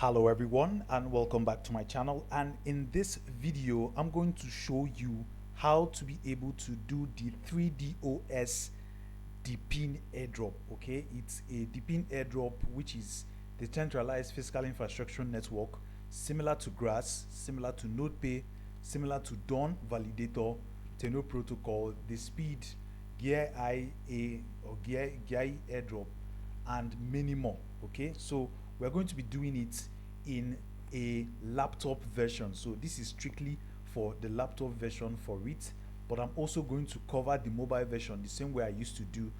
Hello everyone and welcome back to my channel, and in this video I'm going to show you how to be able to do the 3DOS DePIN airdrop. Okay, it's a DePIN airdrop which is the Decentralized Physical Infrastructure Network, similar to Grass, similar to NODEPAY, similar to Dawn Validator, TENEO protocol, Despeed, Gaea or Gaea airdrop, and many more. Okay, so we're going to be doing it in a laptop version, so this is strictly for the laptop version for it, but I'm also going to cover the mobile version the same way I used to do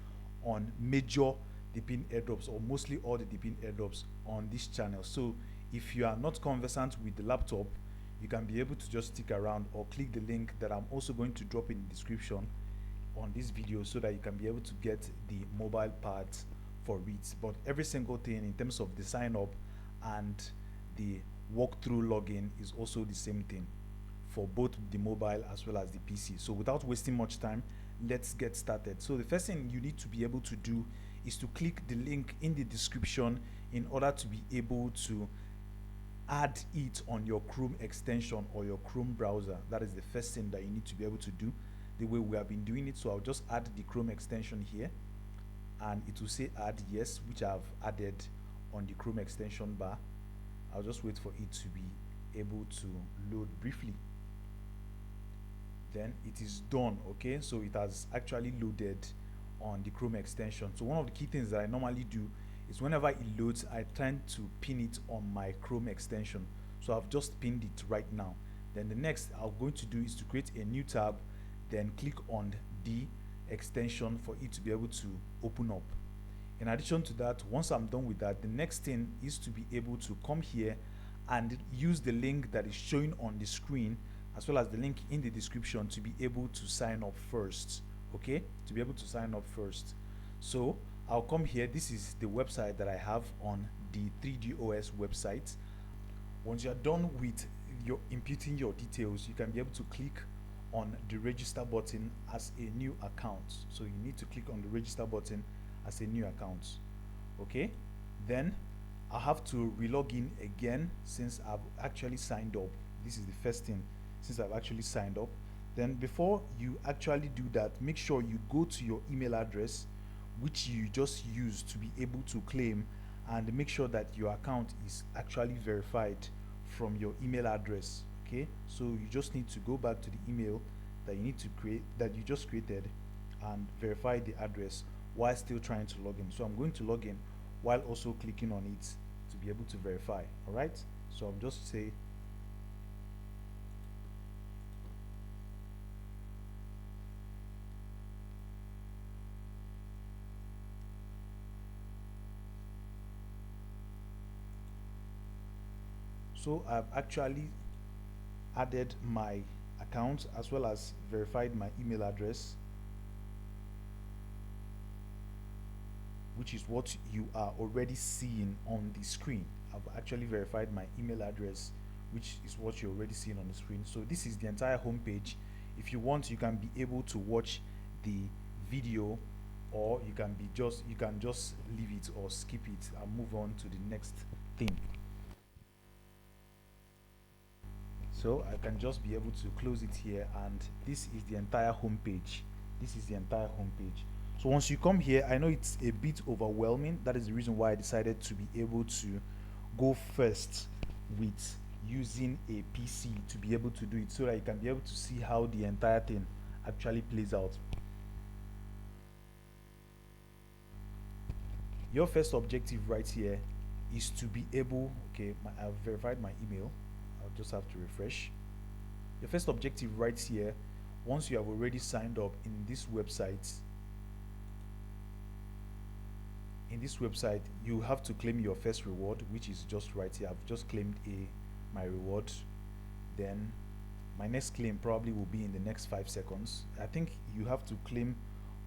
on major DePIN airdrops, or mostly all the DePIN airdrops on this channel. So if you are not conversant with the laptop, you can be able to just stick around or click the link that I'm also going to drop in the description on this video, so that you can be able to get the mobile parts for it. But every single thing in terms of the sign up and the walkthrough login is also the same thing for both the mobile as well as the PC. So without wasting much time, let's get started. So the first thing you need to be able to do is to click the link in the description in order to be able to add it on your Chrome extension or your Chrome browser. That is the first thing that you need to be able to do the way we have been doing it. So I'll just add the Chrome extension here, and it will say add yes, which I've added on the Chrome extension bar. I'll just wait for it to be able to load briefly. Then it is done. Okay, so it has actually loaded on the Chrome extension. So one of the key things that I normally do is whenever it loads, I tend to pin it on my Chrome extension. So I've just pinned it right now. Then the next I'm going to do is to create a new tab, then click on the extension for it to be able to open up. In addition to that, once I'm done with that, the next thing is to be able to come here and use the link that is showing on the screen, as well as the link in the description, to be able to sign up first. Okay, to be able to sign up first. So I'll come here. This is the website that I have on the 3DOS website. Once you're done with your inputting your details, you can be able to click on the register button as a new account. So you need to click on the register button as a new account. Okay, then I have to relog in again since I've actually signed up. This is the first thing, since I've actually signed up. Then before you actually do that, make sure you go to your email address which you just used to be able to claim, and make sure that your account is actually verified from your email address. Okay, so you just need to go back to the email that you need to create, that you just created, and verify the address while still trying to log in. So I'm going to log in while also clicking on it to be able to verify. All right, so I'll just say so I've actually added my account as well as verified my email address, which is what you are already seeing on the screen. I've actually verified my email address, which is what you're already seeing on the screen. So this is the entire home page. If you want, you can be able to watch the video, or you can just leave it or skip it and move on to the next thing. So I can just be able to close it here, and this is the entire home page. This is the entire home page. So once you come here, I know it's a bit overwhelming. That is the reason why I decided to be able to go first with using a PC to be able to do it, so that you can be able to see how the entire thing actually plays out. Your first objective right here is to be able, okay, I've verified my email. I'll just have to refresh. Your first objective right here, once you have already signed up in this website, you have to claim your first reward, which is just right here. I've just claimed my reward. Then my next claim probably will be in the next 5 seconds. I think you have to claim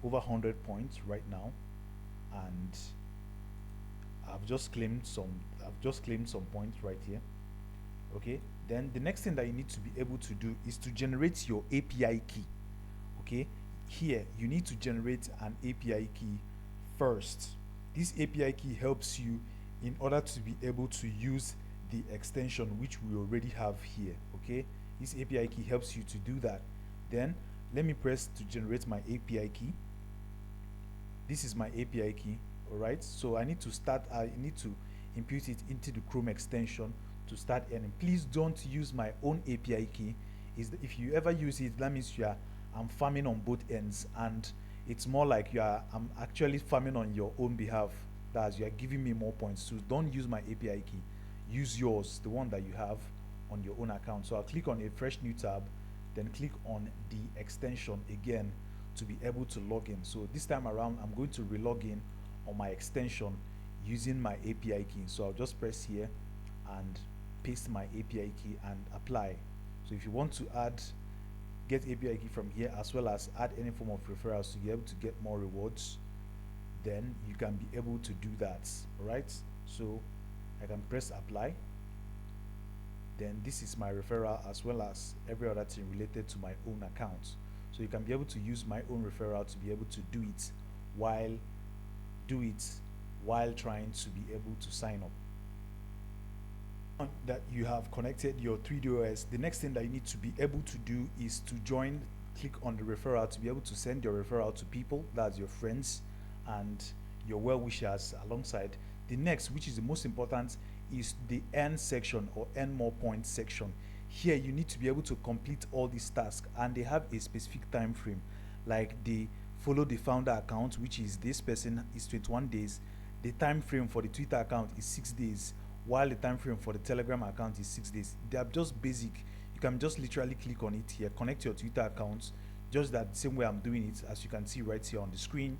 over 100 points right now, and I've just claimed some points right here. Okay, then the next thing that you need to be able to do is to generate your API key. Okay, here you need to generate an API key first. This API key helps you in order to be able to use the extension which we already have here. Okay, this API key helps you to do that. Then let me press to generate my API key. This is my API key. All right, so I need to impute it into the Chrome extension to start earning. Please don't use my own API key. If you ever use it, that means I'm farming on both ends, and it's more like I'm actually farming on your own behalf. That's, you are giving me more points. So don't use my API key. Use yours, the one that you have on your own account. So I'll click on a fresh new tab, then click on the extension again to be able to log in. So this time around, I'm going to re-log in on my extension using my API key. So I'll just press here and paste my API key and apply. So if you want to get API key from here, as well as add any form of referrals to be able to get more rewards, then you can be able to do that. All right, so I can press apply. Then this is my referral, as well as every other thing related to my own account. So you can be able to use my own referral to be able to do it while trying to be able to sign up. That you have connected your 3DOS, the next thing that you need to be able to do is to join. Click on the referral to be able to send your referral to people, that's your friends and your well-wishers alongside. The next, which is the most important, is the earn section or earn more points section. Here you need to be able to complete all these tasks, and they have a specific time frame. Like the follow the founder account, which is this person, is 21 days. The time frame for the Twitter account is 6 days, while the time frame for the Telegram account is 6 days. They are just basic. You can just literally click on it here, connect your Twitter account, just that same way I'm doing it, as you can see right here on the screen.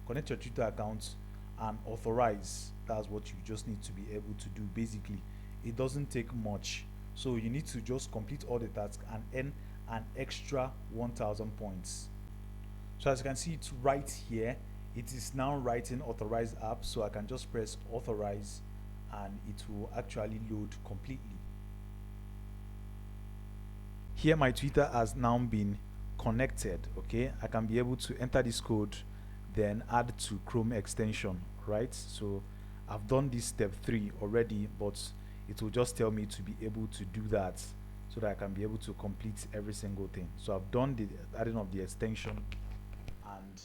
Connect your Twitter account and authorize. That's what you just need to be able to do. Basically, it doesn't take much. So you need to just complete all the tasks and earn an extra 1,000 points. So as you can see, it's right here. It is now writing authorized app, so I can just press authorize and it will actually load completely. Here my Twitter has now been connected. Okay, I can be able to enter this code, then add to Chrome extension, right? So I've done this step 3 already, but it will just tell me to be able to do that so that I can be able to complete every single thing. So I've done the adding of the extension and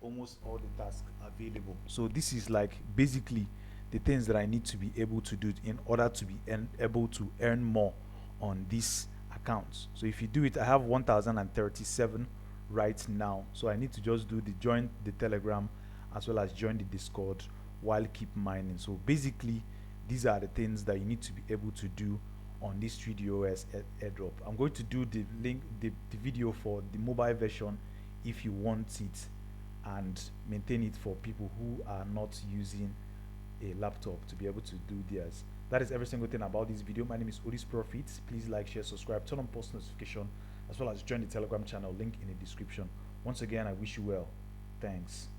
almost all the tasks available. So this is like basically the things that I need to be able to do in order to be able to earn more on this account. So if you do it, I have 1,037 right now. So I need to just do the join the Telegram as well as join the Discord while keep mining. So basically these are the things that you need to be able to do on this 3DOS airdrop. I'm going to do the link, the video for the mobile version if you want it, and maintain it for people who are not using a laptop to be able to do theirs. That is every single thing about this video. My name is Odis Profits. Please like, share, subscribe, turn on post notification, as well as join the Telegram channel, link in the description. Once again, I wish you well. Thanks.